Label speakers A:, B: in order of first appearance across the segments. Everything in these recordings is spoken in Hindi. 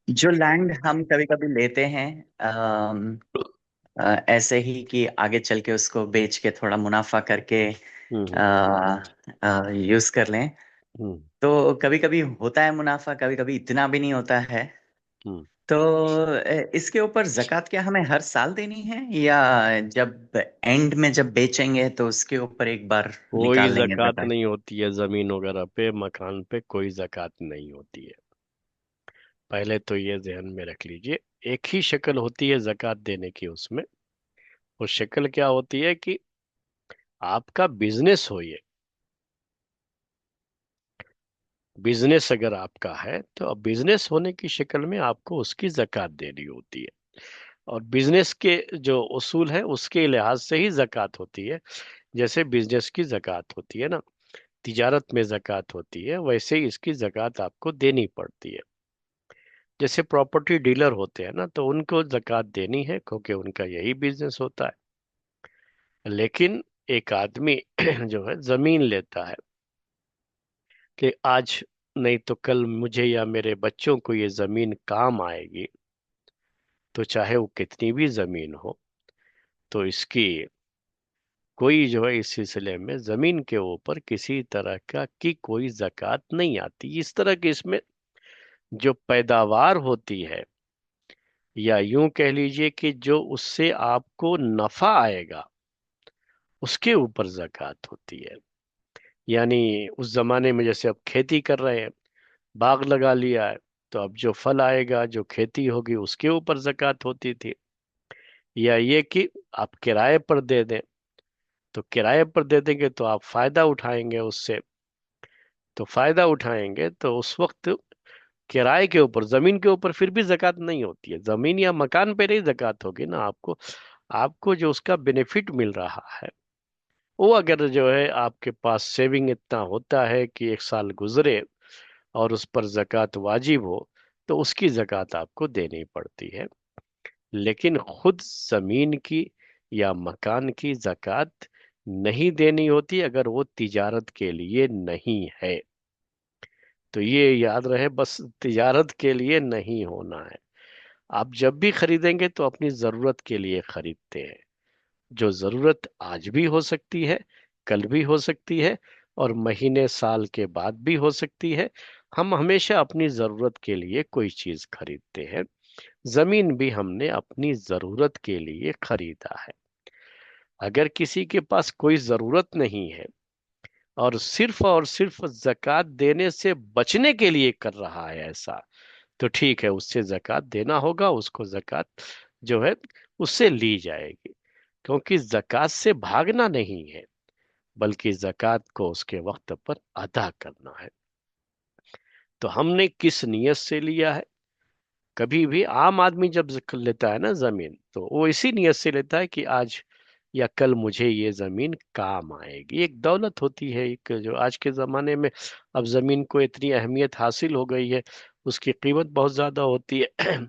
A: जो लैंड हम कभी कभी लेते हैं, ऐसे ही कि आगे चल के उसको बेच के थोड़ा मुनाफा करके
B: हम्म।
A: यूज कर लें।
B: हम्म।
A: तो कभी कभी होता है मुनाफा, कभी कभी इतना भी नहीं होता है।
B: हम्म।
A: तो इसके ऊपर जकात क्या हमें हर साल देनी है, या जब एंड में जब बेचेंगे तो उसके ऊपर एक बार
B: कोई
A: निकाल लेंगे
B: जकात
A: जकात?
B: नहीं होती है, जमीन वगैरह पे, मकान पे कोई जकात नहीं होती है। पहले तो ये ध्यान में रख लीजिए। एक ही शक्ल होती है जकात देने की उसमें। वो शक्ल क्या होती है कि आपका बिजनेस हो ये, बिजनेस अगर आपका है तो अब बिजनेस होने की शक्ल में आपको उसकी जकात देनी होती है। और बिजनेस के जो उसूल है उसके लिहाज से ही जकात होती है। जैसे बिजनेस की जकात होती है ना, तिजारत में जकात होती है, वैसे ही इसकी जकात आपको देनी पड़ती है। जैसे प्रॉपर्टी डीलर होते हैं ना, तो उनको जकात देनी है क्योंकि उनका यही बिजनेस होता है। लेकिन एक आदमी जो है जमीन लेता है कि आज नहीं तो कल मुझे या मेरे बच्चों को ये जमीन काम आएगी, तो चाहे वो कितनी भी जमीन हो, तो इसकी कोई जो है इस सिलसिले में जमीन के ऊपर किसी तरह का की कोई जकात नहीं आती। इस तरह की इसमें जो पैदावार होती है, या यूं कह लीजिए कि जो उससे आपको नफा आएगा, उसके ऊपर जकात होती है। यानी उस जमाने में जैसे अब खेती कर रहे हैं, बाग लगा लिया है, तो अब जो फल आएगा, जो खेती होगी, उसके ऊपर जकात होती थी। या ये कि आप किराए पर दे दें, तो किराए पर दे देंगे तो आप फायदा उठाएंगे उससे। तो फायदा उठाएंगे तो उस वक्त किराए के ऊपर, जमीन के ऊपर फिर भी जकात नहीं होती है। जमीन या मकान पे नहीं जकात होगी ना आपको। आपको जो उसका बेनिफिट मिल रहा है, वो अगर जो है आपके पास सेविंग इतना होता है कि एक साल गुजरे और उस पर जकात वाजिब हो, तो उसकी जकात आपको देनी पड़ती है। लेकिन खुद जमीन की या मकान की जकात नहीं देनी होती अगर वो तिजारत के लिए नहीं है। तो ये याद रहे, बस तिजारत के लिए नहीं होना है। आप जब भी खरीदेंगे तो अपनी जरूरत के लिए खरीदते हैं। जो जरूरत आज भी हो सकती है, कल भी हो सकती है, और महीने साल के बाद भी हो सकती है। हम हमेशा अपनी जरूरत के लिए कोई चीज खरीदते हैं। जमीन भी हमने अपनी जरूरत के लिए खरीदा है। अगर किसी के पास कोई जरूरत नहीं है और सिर्फ जकात देने से बचने के लिए कर रहा है ऐसा, तो ठीक है, उससे जकात देना होगा, उसको जकात जो है उससे ली जाएगी। क्योंकि जकात से भागना नहीं है, बल्कि जकात को उसके वक्त पर अदा करना है। तो हमने किस नियत से लिया है? कभी भी आम आदमी जब लेता है ना जमीन, तो वो इसी नियत से लेता है कि आज या कल मुझे ये जमीन काम आएगी। एक दौलत होती है, एक जो आज के जमाने में अब जमीन को इतनी अहमियत हासिल हो गई है, उसकी कीमत बहुत ज्यादा होती है।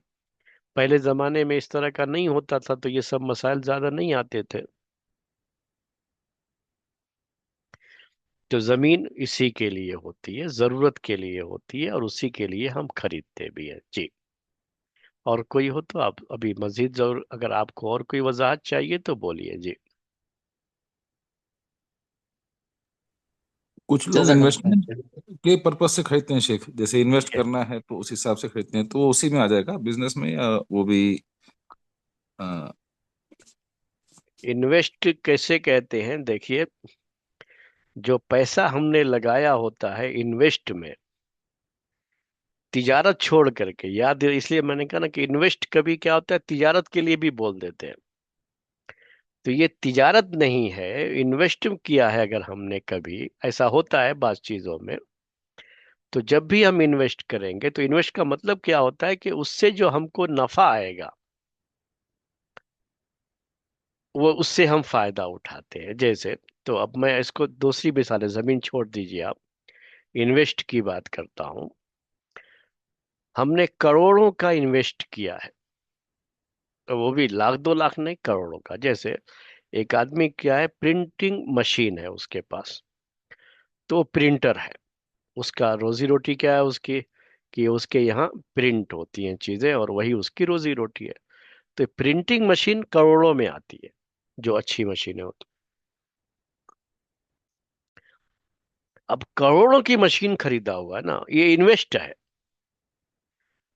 B: पहले जमाने में इस तरह का नहीं होता था, तो ये सब मसाइल ज्यादा नहीं आते थे। तो जमीन इसी के लिए होती है, जरूरत के लिए होती है, और उसी के लिए हम खरीदते भी हैं जी। और कोई हो तो आप अभी मजीद जरूर, अगर आपको और कोई वजाहत चाहिए तो बोलिए जी।
A: कुछ लोग इन्वेस्टमेंट
B: जजाकल्लाह।
A: के पर्पज से खरीदते हैं शेख, जैसे इन्वेस्ट करना है तो उस हिसाब से खरीदते हैं, तो वो उसी में आ जाएगा बिजनेस में, या वो भी? अ,
B: इन्वेस्ट कैसे कहते हैं, देखिए, जो पैसा हमने लगाया होता है इन्वेस्ट में, तिजारत छोड़ करके, याद है, इसलिए मैंने कहा ना कि इन्वेस्ट कभी क्या होता है, तिजारत के लिए भी बोल देते हैं। तो ये तिजारत नहीं है, इन्वेस्ट किया है अगर हमने कभी, ऐसा होता है बात चीजों में। तो जब भी हम इन्वेस्ट करेंगे, तो इन्वेस्ट का मतलब क्या होता है कि उससे जो हमको नफा आएगा, वो उससे हम फायदा उठाते हैं। जैसे, तो अब मैं इसको दूसरी मिसाल है, जमीन छोड़ दीजिए आप, इन्वेस्ट की बात करता हूं। हमने करोड़ों का इन्वेस्ट किया है, तो वो भी लाख दो लाख नहीं, करोड़ों का। जैसे एक आदमी क्या है, प्रिंटिंग मशीन है उसके पास, तो प्रिंटर है, उसका रोजी रोटी क्या है उसकी, कि उसके यहाँ प्रिंट होती हैं चीजें और वही उसकी रोजी रोटी है। तो प्रिंटिंग मशीन करोड़ों में आती है, जो अच्छी मशीनें होती। अब करोड़ों की मशीन खरीदा हुआ है ना, ये इन्वेस्ट है,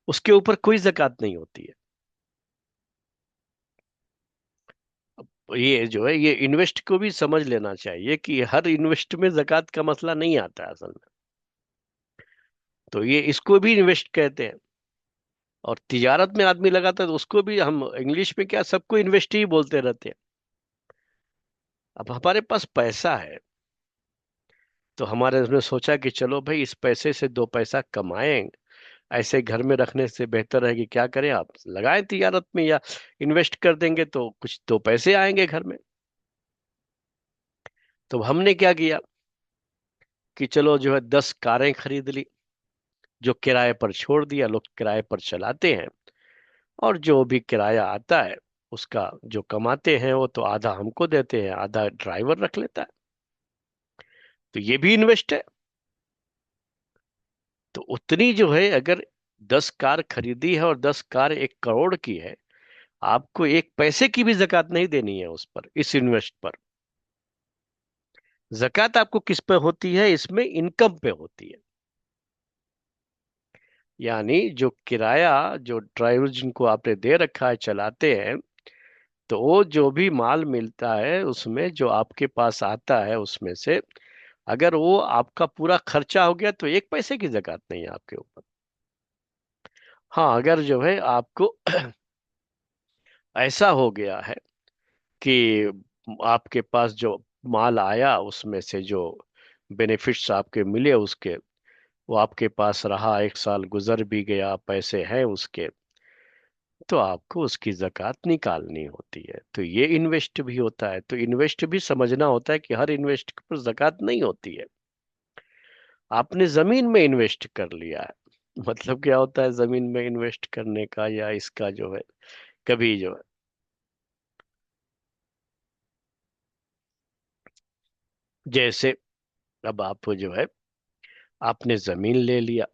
B: उसके ऊपर कोई जकात नहीं होती है। ये जो है, ये इन्वेस्ट को भी समझ लेना चाहिए कि हर इन्वेस्ट में जकात का मसला नहीं आता है असल में। तो ये इसको भी इन्वेस्ट कहते हैं। और तिजारत में आदमी लगाता है तो उसको भी हम इंग्लिश में क्या, सबको इन्वेस्ट ही बोलते रहते हैं। अब हमारे पास पैसा है, तो हमारे उसने सोचा कि चलो भाई इस पैसे से दो पैसा कमाएं, ऐसे घर में रखने से बेहतर है कि क्या करें, आप लगाएं तिजारत में या इन्वेस्ट कर देंगे तो कुछ दो पैसे आएंगे घर में। तो हमने क्या किया कि चलो जो है 10 कारें खरीद ली, जो किराए पर छोड़ दिया, लोग किराए पर चलाते हैं, और जो भी किराया आता है उसका जो कमाते हैं वो तो आधा हमको देते हैं, आधा ड्राइवर रख लेता है। तो ये भी इन्वेस्ट है। तो उतनी जो है, अगर 10 कार खरीदी है और 10 कार 1 करोड़ की है, आपको एक पैसे की भी जकात नहीं देनी है उस पर, इस इन्वेस्ट पर। जकात आपको किस पे होती है, इसमें इनकम पे होती है। यानी जो किराया, जो ड्राइवर जिनको आपने दे रखा है चलाते हैं, तो वो जो भी माल मिलता है उसमें जो आपके पास आता है उसमें से, अगर वो आपका पूरा खर्चा हो गया तो एक पैसे की जकात नहीं है आपके ऊपर। हाँ, अगर जो है आपको ऐसा हो गया है कि आपके पास जो माल आया उसमें से जो बेनिफिट्स आपके मिले उसके, वो आपके पास रहा, 1 साल गुजर भी गया, पैसे हैं उसके, तो आपको उसकी जकात निकालनी होती है। तो ये इन्वेस्ट भी होता है। तो इन्वेस्ट भी समझना होता है कि हर इन्वेस्ट पर जकात नहीं होती है। आपने जमीन में इन्वेस्ट कर लिया है, मतलब क्या होता है जमीन में इन्वेस्ट करने का, या इसका जो है, कभी जो है, जैसे अब आप जो है, आपने जमीन ले लिया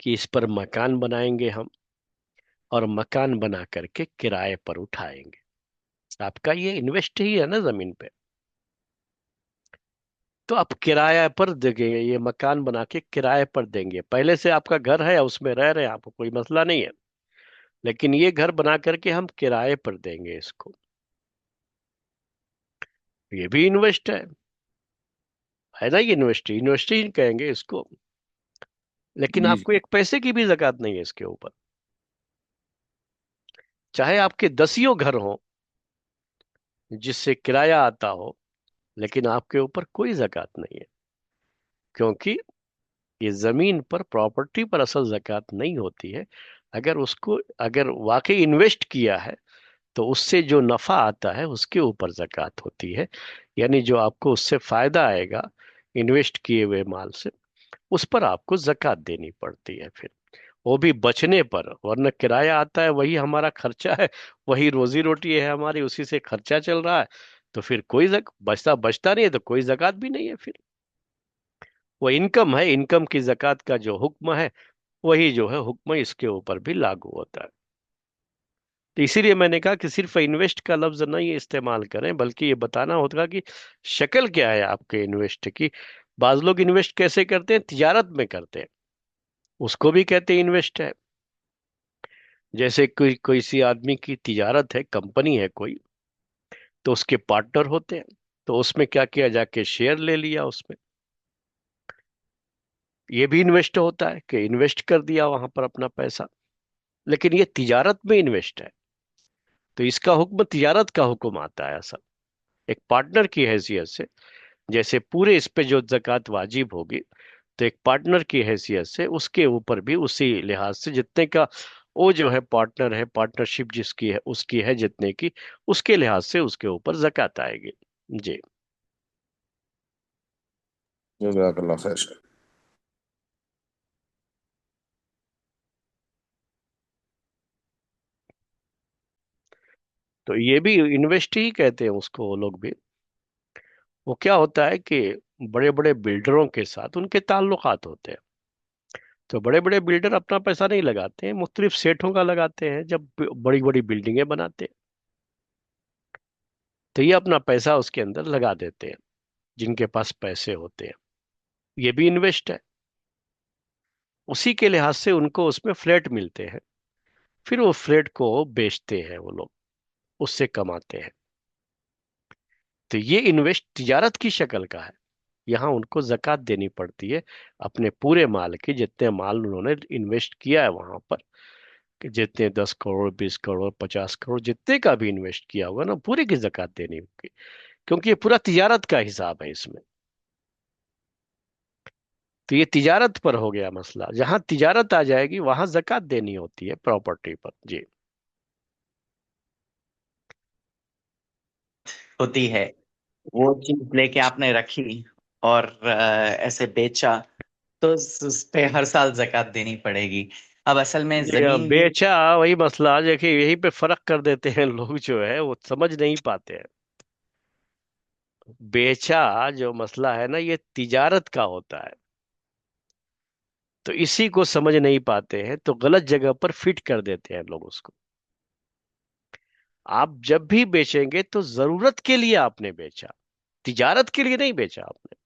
B: कि इस पर मकान बनाएंगे हम, और मकान बना करके किराए पर उठाएंगे, आपका ये इन्वेस्ट ही है ना जमीन पे। तो आप किराया पर देंगे, ये मकान बना के किराए पर देंगे, पहले से आपका घर है उसमें रह रहे हैं, आपको कोई मसला नहीं है, लेकिन ये घर बना करके हम किराए पर देंगे इसको, ये भी इन्वेस्ट है ना, ये इन्वेस्ट, इन्वेस्ट ही कहेंगे इसको। लेकिन
A: जी
B: आपको एक पैसे की भी जकात नहीं है इसके ऊपर, चाहे आपके दसियों घर हो जिससे किराया आता हो, लेकिन आपके ऊपर कोई जकात नहीं है, क्योंकि ये जमीन पर, प्रॉपर्टी पर असल जकात नहीं होती है। अगर उसको, अगर वाकई इन्वेस्ट किया है तो उससे जो नफा आता है उसके ऊपर जकात होती है। यानी जो आपको उससे फायदा आएगा इन्वेस्ट किए हुए माल से, उस पर आपको जकात देनी पड़ती है फिर, वो भी बचने पर, वरना किराया आता है वही हमारा खर्चा है, वही रोजी रोटी है हमारी, उसी से खर्चा चल रहा है। तो फिर कोई बचता बचता नहीं है, तो कोई जकात भी नहीं है फिर। वो इनकम है, इनकम की जकात का जो हुक्म है, वही जो है हुक्म इसके ऊपर भी लागू होता है। तो इसीलिए मैंने कहा कि सिर्फ इन्वेस्ट का लफ्ज नहीं इस्तेमाल करें, बल्कि ये बताना होगा कि शक्ल क्या है आपके इन्वेस्ट की। बाज लोग इन्वेस्ट कैसे करते हैं, तिजारत में करते हैं, उसको भी कहते हैं इन्वेस्ट है। जैसे कोई कोई सी आदमी की तिजारत है, कंपनी है कोई, तो उसके पार्टनर होते हैं, तो उसमें क्या किया, जाके शेयर ले लिया उसमें, ये भी इन्वेस्ट होता है कि इन्वेस्ट कर दिया वहां पर अपना पैसा। लेकिन ये तिजारत में इन्वेस्ट है, तो इसका हुक्म तिजारत का हुक्म आता है असल, एक पार्टनर की हैसियत से। जैसे पूरे इस पे जो जकात वाजिब होगी, तो एक पार्टनर की हैसियत से उसके ऊपर भी उसी लिहाज से जितने का वो जो है पार्टनर है, पार्टनरशिप जिसकी है उसकी है जितने की, उसके लिहाज से उसके ऊपर जकात आएगी। जी।
A: जज़ाकल्लाह खैर।
B: तो ये भी इन्वेस्ट ही कहते हैं उसको वो लोग भी। वो क्या होता है कि बड़े बड़े बिल्डरों के साथ उनके ताल्लुकात होते हैं, तो बड़े बड़े बिल्डर अपना पैसा नहीं लगाते हैं, मुख्तलिफ सेठों का लगाते हैं जब बड़ी बड़ी बिल्डिंगें बनाते हैं। तो ये अपना पैसा उसके अंदर लगा देते हैं, जिनके पास पैसे होते हैं। ये भी इन्वेस्ट है। उसी के लिहाज से उनको उसमें फ्लैट मिलते हैं, फिर वो फ्लैट को बेचते हैं वो लोग, उससे कमाते हैं। तो ये इन्वेस्ट तिजारत की शक्ल का है। यहाँ उनको जक़ात देनी पड़ती है अपने पूरे माल की, जितने माल उन्होंने इन्वेस्ट किया है वहां पर, कि जितने 10 करोड़, 20 करोड़, 50 करोड़, जितने का भी इन्वेस्ट किया होगा ना, पूरे की जक़ात देनी होगी, क्योंकि ये पूरा तिजारत का हिसाब है इसमें। तो ये तिजारत पर हो गया मसला, जहां तिजारत आ जाएगी वहां जक़ात देनी होती है प्रॉपर्टी पर। जी।
C: होती है, वो चीज लेके आपने रखी और ऐसे बेचा, तो उस पे हर साल जकात देनी पड़ेगी। अब असल में
B: जी
C: जमीन भी।
B: बेचा, वही मसला देखिए, यहीं पे फर्क कर देते हैं लोग, जो है वो समझ नहीं पाते हैं। बेचा जो मसला है ना, ये तिजारत का होता है, तो इसी को समझ नहीं पाते हैं, तो गलत जगह पर फिट कर देते हैं लोग उसको। आप जब भी बेचेंगे तो जरूरत के लिए आपने बेचा, तिजारत के लिए नहीं बेचा आपने।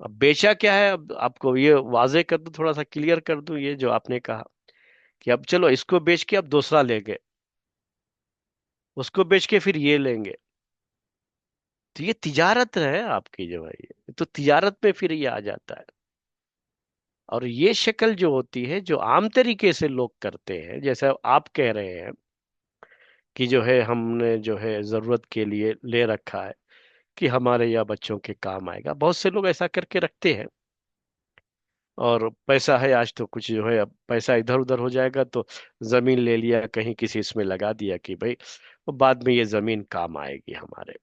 B: अब बेचा क्या है, अब आपको ये वाजे कर दूं, थोड़ा सा क्लियर कर दूं, ये जो आपने कहा कि अब चलो इसको बेच के अब दूसरा लेंगे, उसको बेच के फिर ये लेंगे, तो ये तिजारत है आपकी जो है, ये तो तिजारत में फिर ये आ जाता है। और ये शक्ल जो होती है, जो आम तरीके से लोग करते हैं, जैसे आप कह रहे हैं कि जो है हमने जो है जरूरत के लिए ले रखा है कि हमारे या बच्चों के काम आएगा, बहुत से लोग ऐसा करके रखते हैं। और पैसा है आज तो कुछ जो है, अब पैसा इधर उधर हो जाएगा तो जमीन ले लिया कहीं, किसी इसमें लगा दिया कि भाई वो बाद में ये जमीन काम आएगी हमारे।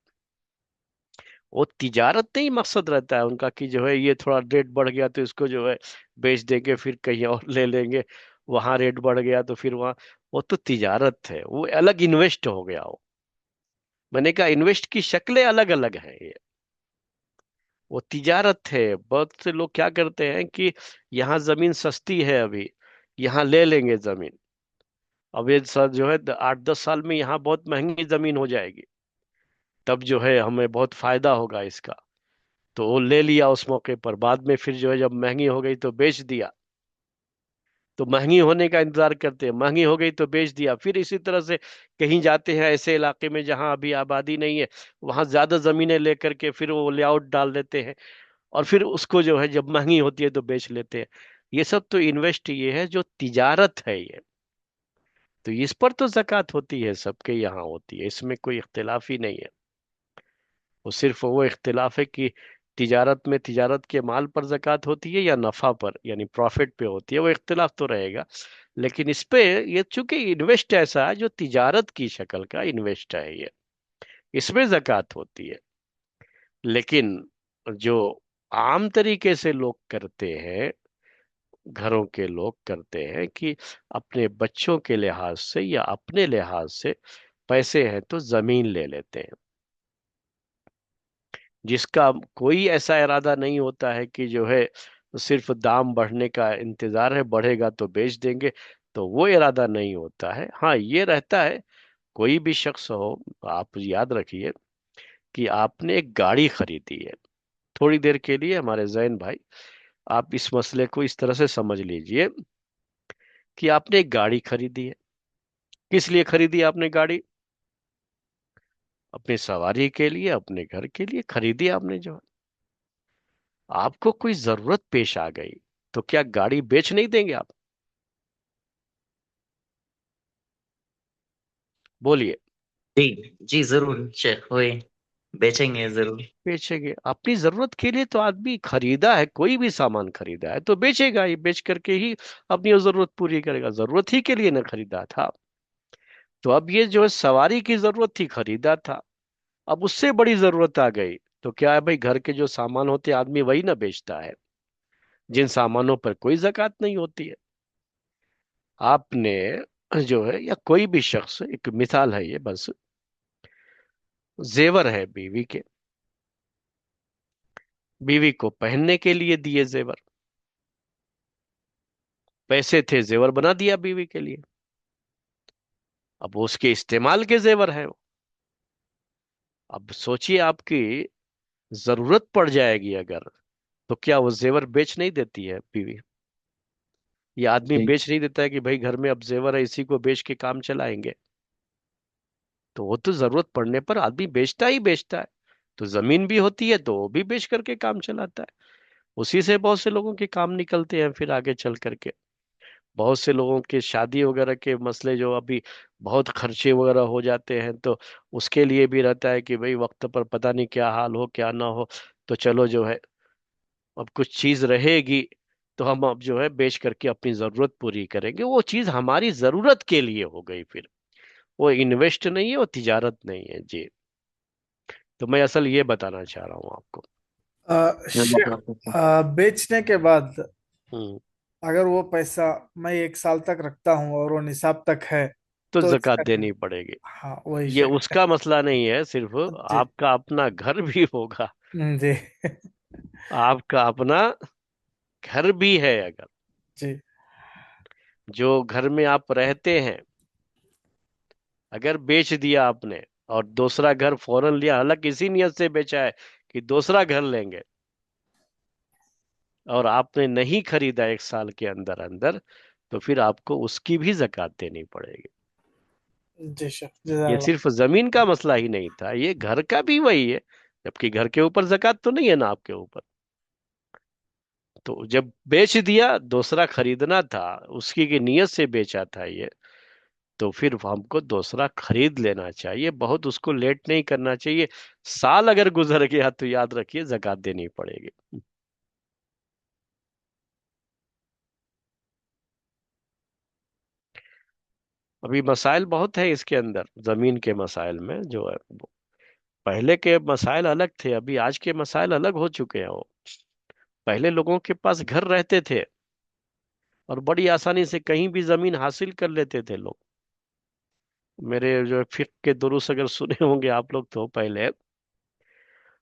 B: वो तिजारत नहीं मकसद रहता है उनका कि जो है ये थोड़ा रेट बढ़ गया तो इसको जो है बेच देंगे, फिर कहीं और ले लेंगे, वहां रेट बढ़ गया तो फिर वहां। वो तो तिजारत है, वो अलग इन्वेस्ट हो गया वो। मैंने कहा इन्वेस्ट की शक्लें अलग अलग हैं ये। वो तिजारत है। बहुत से लोग क्या करते हैं कि यहाँ जमीन सस्ती है अभी, यहाँ ले लेंगे जमीन। अब ये सर जो है 8-10 साल में यहाँ बहुत महंगी जमीन हो जाएगी, तब जो है हमें बहुत फायदा होगा इसका। तो वो ले लिया उस मौके पर, बाद में फिर जो है जब महंगी हो गई तो बेच दिया। तो महंगी होने का इंतजार करते हैं, महंगी हो गई तो बेच दिया, फिर इसी तरह से कहीं जाते हैं ऐसे इलाके में जहां अभी आबादी नहीं है, वहां ज्यादा जमीनें लेकर के फिर वो लेआउट डाल देते हैं, और फिर उसको जो है जब महंगी होती है तो बेच लेते हैं। ये सब तो इन्वेस्ट, ये है जो तिजारत है ये। तो इस पर तो जकात होती है, सबके यहाँ होती है, इसमें कोई इख्तिलाफ ही नहीं है। वो सिर्फ वो इख्तिलाफ है कि तिजारत में तिजारत के माल पर जकात होती है या नफा पर, यानी प्रॉफिट पे होती है, वो इख्तिलाफ तो रहेगा। लेकिन इस पे ये चूंकि इन्वेस्ट ऐसा है जो तिजारत की शक्ल का इन्वेस्ट है ये, इसमें जकात होती है। लेकिन जो आम तरीके से लोग करते हैं, घरों के लोग करते हैं कि अपने बच्चों के लिहाज से या अपने लिहाज से पैसे हैं तो जमीन ले लेते हैं, जिसका कोई ऐसा इरादा नहीं होता है कि जो है सिर्फ दाम बढ़ने का इंतजार है, बढ़ेगा तो बेच देंगे। तो वो इरादा नहीं होता है। हाँ ये रहता है, कोई भी शख्स हो, आप याद रखिए कि आपने एक गाड़ी खरीदी है, थोड़ी देर के लिए हमारे जैन भाई, आप इस मसले को इस तरह से समझ लीजिए कि आपने एक गाड़ी खरीदी है। किस लिए खरीदी आपने गाड़ी? अपनी सवारी के लिए, अपने घर के लिए खरीदी आपने जो है। आपको कोई जरूरत पेश आ गई तो क्या गाड़ी बेच नहीं देंगे आप? बोलिए।
C: जी जी जरूर शेख, हुए बेचेंगे जरूर।
B: बेचेंगे, अपनी जरूरत के लिए तो आदमी खरीदा है, कोई भी सामान खरीदा है तो बेचेगा ही, बेच करके ही अपनी वो जरूरत पूरी करेगा, जरूरत ही के लिए ना खरीदा था। तो अब ये जो है सवारी की जरूरत थी, खरीदा था, अब उससे बड़ी जरूरत आ गई, तो क्या है भाई, घर के जो सामान होते हैं आदमी वही ना बेचता है, जिन सामानों पर कोई जकात नहीं होती है। आपने जो है, या कोई भी शख्स, एक मिसाल है ये बस, जेवर है बीवी के, बीवी को पहनने के लिए दिए जेवर, पैसे थे, जेवर बना दिया बीवी के लिए। अब वो उसके इस्तेमाल के जेवर है वो। अब सोचिए, आपकी जरूरत पड़ जाएगी अगर, तो क्या वो जेवर बेच नहीं देती है बीवी? ये आदमी
C: जी
B: बेच नहीं देता है कि भाई घर में अब जेवर है, इसी को बेच के काम चलाएंगे? तो वो तो जरूरत पड़ने पर आदमी बेचता है। तो जमीन भी होती है तो वो भी बेच करके काम चलाता है। उसी से बहुत से लोगों के काम निकलते हैं फिर आगे चल करके। बहुत से लोगों के शादी वगैरह के मसले जो अभी बहुत खर्चे वगैरह हो जाते हैं, तो उसके लिए भी रहता है कि भाई वक्त पर पता नहीं क्या हाल हो क्या ना हो, तो चलो जो है, अब कुछ चीज रहेगी तो हम अब जो है बेच करके अपनी जरूरत पूरी करेंगे। वो चीज हमारी जरूरत के लिए हो गई फिर, वो इन्वेस्ट नहीं है, वो तिजारत नहीं है जी। तो मैं असल ये बताना चाह रहा हूँ आपको।
D: शेख, बेचने के बाद
B: हम्म।
D: अगर वो पैसा मैं 1 साल तक रखता हूँ और वो निसाब तक है,
B: तो
D: तो
B: जकात
D: इसका क्या?
B: देनी पड़ेगी।
D: हाँ वही
B: ये
D: शेख।
B: उसका मसला नहीं है सिर्फ,
D: जी।
B: आपका अपना घर भी होगा।
D: जी।
B: आपका अपना घर भी है अगर,
D: जी।
B: जो घर में आप रहते हैं, अगर बेच दिया आपने और दूसरा घर फौरन लिया, हालांकि इसी नियत से बेचा है कि दूसरा घर लेंगे, और आपने नहीं खरीदा 1 साल के अंदर अंदर, तो फिर आपको उसकी भी जकात देनी पड़ेगी।
D: जी शेख,
B: ये
D: जज़ाकल्लाह।
B: सिर्फ जमीन का मसला ही नहीं था, ये घर का भी वही है। जबकि घर के ऊपर जकात तो नहीं है ना आपके ऊपर। तो जब बेच दिया, दूसरा खरीदना था, उसकी की नीयत से बेचा था ये, तो फिर हमको दूसरा खरीद लेना चाहिए, बहुत उसको लेट नहीं करना चाहिए। साल अगर गुजर गया तो याद रखिए जकात देनी पड़ेगी। अभी मसाइल बहुत है इसके अंदर, जमीन के मसाइल में जो है पहले के मसाइल अलग थे, अभी आज के मसाइल अलग हो चुके हैं वो। पहले लोगों के पास घर रहते थे और बड़ी आसानी से कहीं भी जमीन हासिल कर लेते थे लोग। मेरे जो फिक्र के दुरुस अगर सुने होंगे आप लोग, तो पहले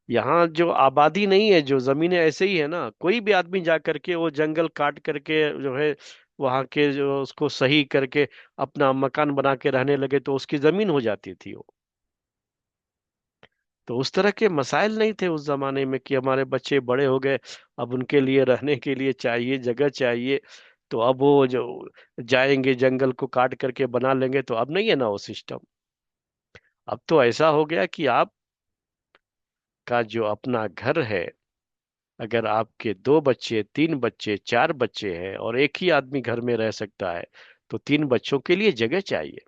B: यहाँ जो आबादी नहीं है, जो जमीनें ऐसे ही है ना, कोई भी आदमी जा करके वो जंगल काट करके जो है वहां के जो उसको सही करके अपना मकान बना के रहने लगे, तो उसकी जमीन हो जाती थी वो। तो उस तरह के मसाइल नहीं थे उस जमाने में कि हमारे बच्चे बड़े हो गए, अब उनके लिए रहने के लिए चाहिए, जगह चाहिए, तो अब वो जो जाएंगे जंगल को काट करके बना लेंगे, तो अब नहीं है ना वो सिस्टम। अब तो ऐसा हो गया कि आप का जो अपना घर है, अगर आपके 2 बच्चे, 3 बच्चे, 4 बच्चे हैं और एक ही आदमी घर में रह सकता है, तो 3 बच्चों के लिए जगह चाहिए।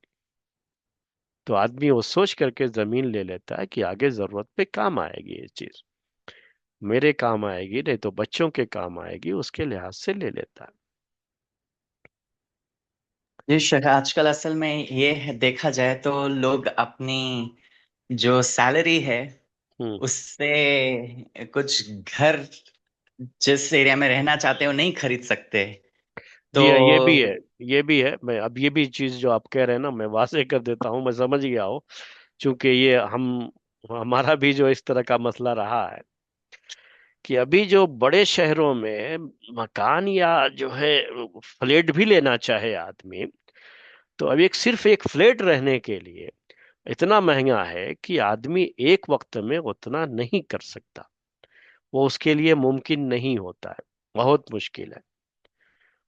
B: तो आदमी वो सोच करके जमीन ले लेता है कि आगे जरूरत पे काम आएगी ये चीज, मेरे काम आएगी, नहीं तो बच्चों के काम आएगी, उसके लिहाज से ले लेता है।
C: जी शेख, आजकल असल में ये देखा जाए तो लोग अपनी जो सैलरी है
B: हम्म।
C: उससे कुछ घर जिस एरिया में रहना चाहते हैं वो नहीं खरीद सकते। तो
B: जी हाँ, ये भी है। ये भी है, मैं अब ये भी चीज जो आप कह रहे हैं ना, मैं वाजे कर देता हूँ, मैं समझ गया हूँ। क्योंकि ये हम हमारा भी जो इस तरह का मसला रहा है कि अभी जो बड़े शहरों में मकान या जो है फ्लैट भी लेना चाहे आदमी, तो अब एक सिर्फ एक फ्लैट रहने के लिए इतना महंगा है कि आदमी एक वक्त में उतना नहीं कर सकता। वो उसके लिए मुमकिन नहीं होता है, बहुत मुश्किल है।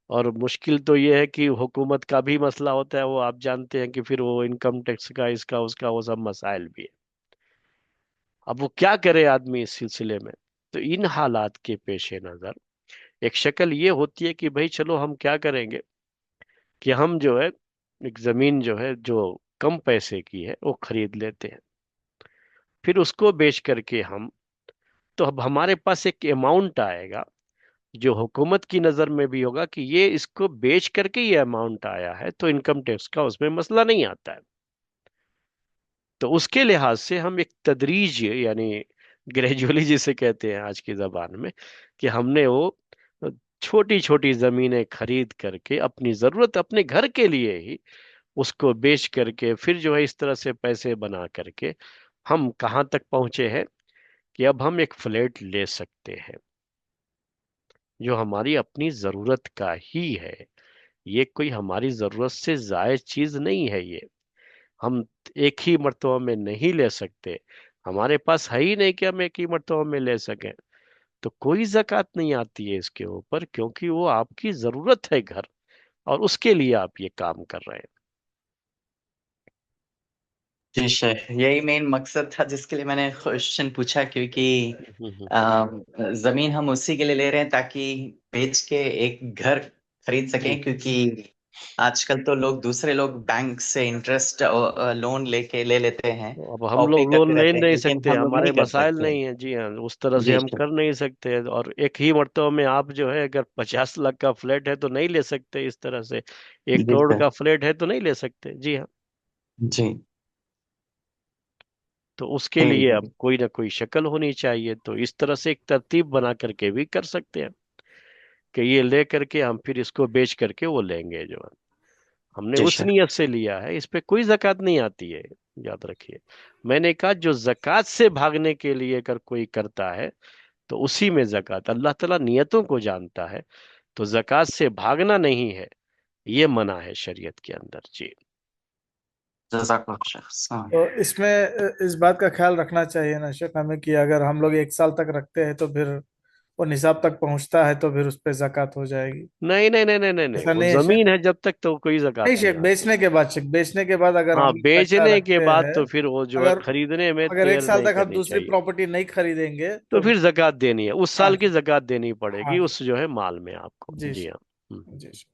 B: और मुश्किल तो ये है कि हुकूमत का भी मसला होता है, वो आप जानते हैं कि फिर वो इनकम टैक्स का, इसका उसका, वो सब मसाइल भी है। अब वो क्या करे आदमी इस सिलसिले में? तो इन हालात के पेश नजर एक शक्ल ये होती है कि भाई चलो हम क्या करेंगे कि हम जो है एक जमीन जो है जो कम पैसे की है वो खरीद लेते हैं, फिर उसको बेच करके हम, तो अब हमारे पास एक अमाउंट आएगा जो हुकूमत की नजर में भी होगा कि ये इसको बेच करके ये अमाउंट आया है, तो इनकम टैक्स का उसमें मसला नहीं आता है। तो उसके लिहाज से हम एक तदरीज, यानी ग्रेजुअली जिसे कहते हैं आज की जबान में, कि हमने वो छोटी छोटी जमीनें खरीद करके अपनी जरूरत, अपने घर के लिए ही उसको बेच करके फिर जो है इस तरह से पैसे बना करके हम कहाँ तक पहुंचे हैं कि अब हम एक फ्लैट ले सकते हैं जो हमारी अपनी जरूरत का ही है। ये कोई हमारी जरूरत से जायज चीज नहीं है ये। हम एक ही मर्तबा में नहीं ले सकते, हमारे पास है ही नहीं कि हम एक ही मर्तबा में ले सकें। तो कोई जकात नहीं आती है इसके ऊपर, क्योंकि वो आपकी जरूरत है घर, और उसके लिए आप ये काम कर रहे हैं।
C: जी शेख, यही मेन मकसद था जिसके लिए मैंने क्वेश्चन पूछा, क्योंकि
B: हम्म,
C: जमीन हम उसी के लिए ले रहे हैं ताकि बेच के एक घर खरीद सकें,
B: हम्म।
C: क्योंकि आजकल तो दूसरे लोग बैंक से इंटरेस्ट लोन लेके ले लेते हैं
B: अब हम
C: और पे
B: लोग लोन
C: करते
B: ले
C: रहते हैं,
B: नहीं
C: लेकिन
B: सकते,
C: हम लोग
B: हमारे
C: नहीं कर
B: मसाइल
C: सकते।
B: नहीं है जी हाँ, उस तरह से
C: जी
B: हम
C: शेख।
B: कर नहीं सकते। और एक ही मर्तबा में आप जो है, अगर 50 लाख का फ्लैट है तो नहीं ले सकते इस तरह से, 1 करोड़
C: जी
B: का फ्लैट है तो नहीं ले सकते जी हाँ।
C: जी।
B: तो उसके लिए अब
C: ठीक।
B: कोई ना कोई शक्ल होनी चाहिए, तो इस तरह से एक तरतीब बना करके भी कर सकते हैं कि ये ले करके हम फिर इसको बेच करके वो लेंगे जो है। हमने
C: जी
B: उस
C: शेख।
B: नियत से लिया है, इस पे कोई जकात नहीं आती है, याद रखिए। मैंने कहा जो जकात से भागने के लिए अगर कोई करता है तो उसी में जकात, अल्लाह ताला नियतों को जानता है, तो जकात से भागना नहीं है, ये मना है शरीयत के अंदर जी।
C: जज़ाकल्लाह शेख।
D: तो इसमें इस बात का ख्याल रखना चाहिए ना शेख हमें कि अगर हम लोग एक साल तक रखते हैं तो फिर वो निसाब तक पहुंचता है तो फिर उस पे जकात हो जाएगी।
B: नहीं नहीं नहीं नहीं नहीं नहीं,
D: ऐसा
B: वो
D: नहीं है शेख।
B: जमीन है जब तक तो कोई
D: नहीं
B: जकात नहीं
D: शेख,
B: आती।
D: बेचने के बाद शेख, बेचने के बाद अगर
B: हाँ,
D: हम लोग पैसा
B: बेचने के
D: रखते
B: बाद
D: हैं,
B: तो फिर वो जो है
D: अगर
B: खरीदने में
D: अगर एक
B: देर
D: साल
B: नहीं
D: तक हम
B: करनी
D: दूसरी
B: चाहिए,
D: प्रॉपर्टी नहीं खरीदेंगे
B: तो
D: तो
B: फिर जकात देनी है, उस
D: हाँ
B: साल की
D: शेख।
B: जकात देनी
D: हाँ
B: पड़ेगी
D: शेख।
B: उस जो है माल में आपको
D: जी
B: जी
D: शेख।
B: हाँ।
D: जी शेख।